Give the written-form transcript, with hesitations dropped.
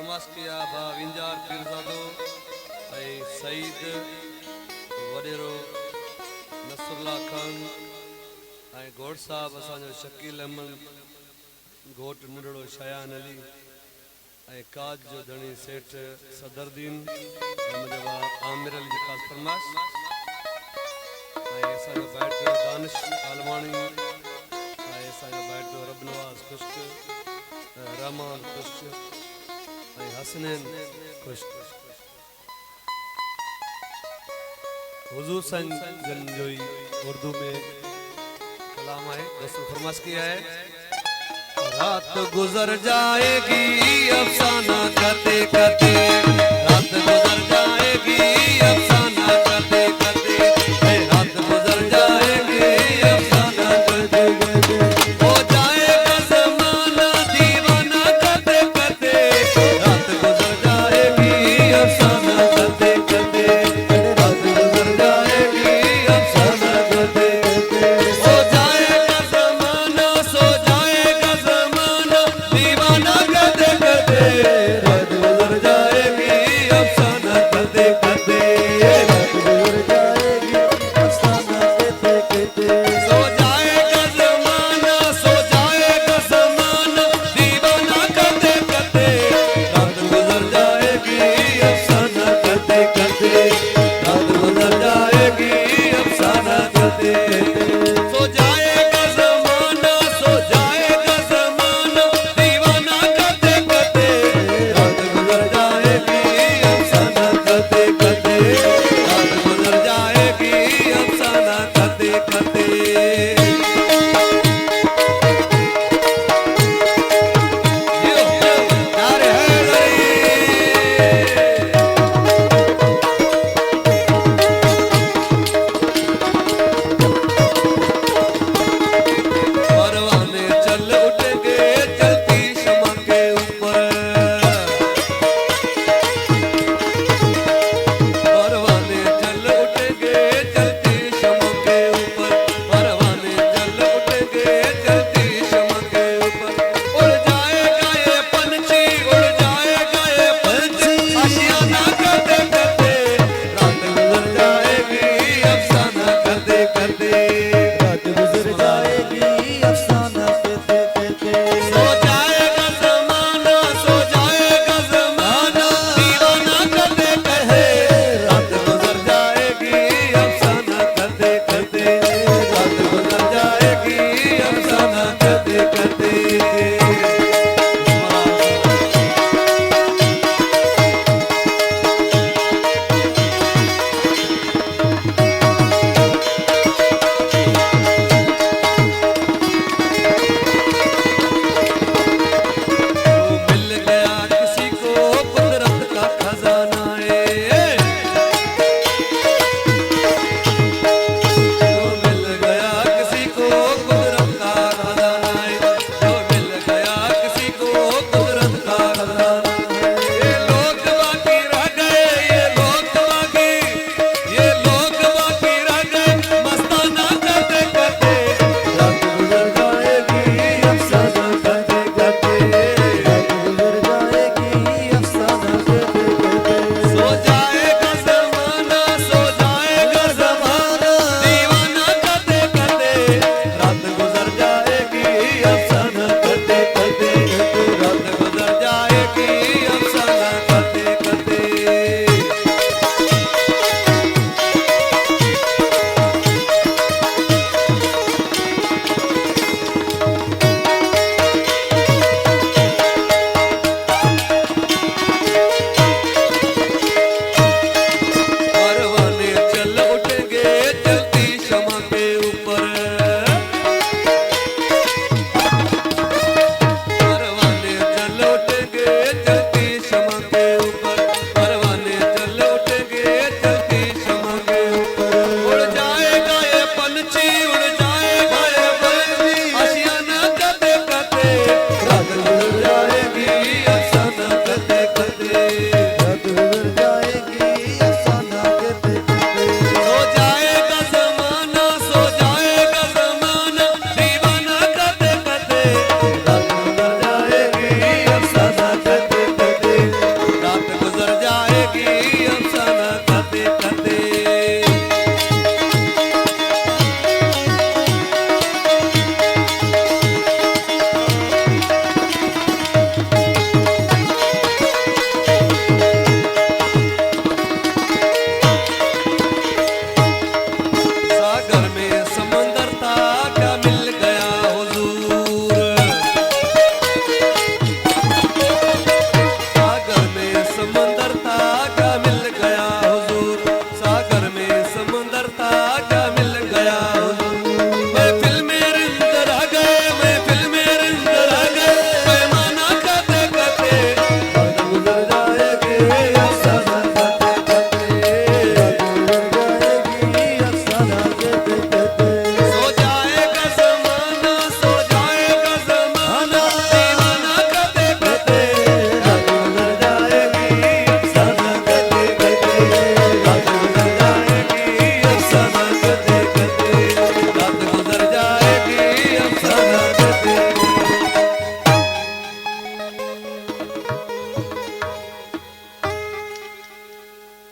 फरमाश किया बा विंजार पीरजादो ऐ सईद वडेरो नसरुल्ला खान ऐ घोड़ साहब असांजो शकील अहमद घोट नंढड़ो शयान अली ऐ काज जो धणी सेठ सदरदीन मुंहिंजा भाउ आमिर अली जी ख़ासि फरमाश ऐं असांजो भाइटो दानिश आलवाणी ऐं असांजो भाइटो रबनवाज़ खुश्क रहमान खुश्क ऐं हसनैन खुश्क हुजूर जन जो ही उर्दू में कलाम है दोस्तों फरमाश किया है। रात गुजर जाएगी अफसाना करते करते, रात गुजर जाएगी अफसाना करते करते, रात गुजर जाएगी अफसाना करते करते, हो जाएगा ज़माना दीवाना करते करते, रात गुजर जाएगी अफसाना करते करते, रात गुजर जाएगी अफसाना करते करते, हो जाएगा ज़माना सो जाएगा दीवाना करते करते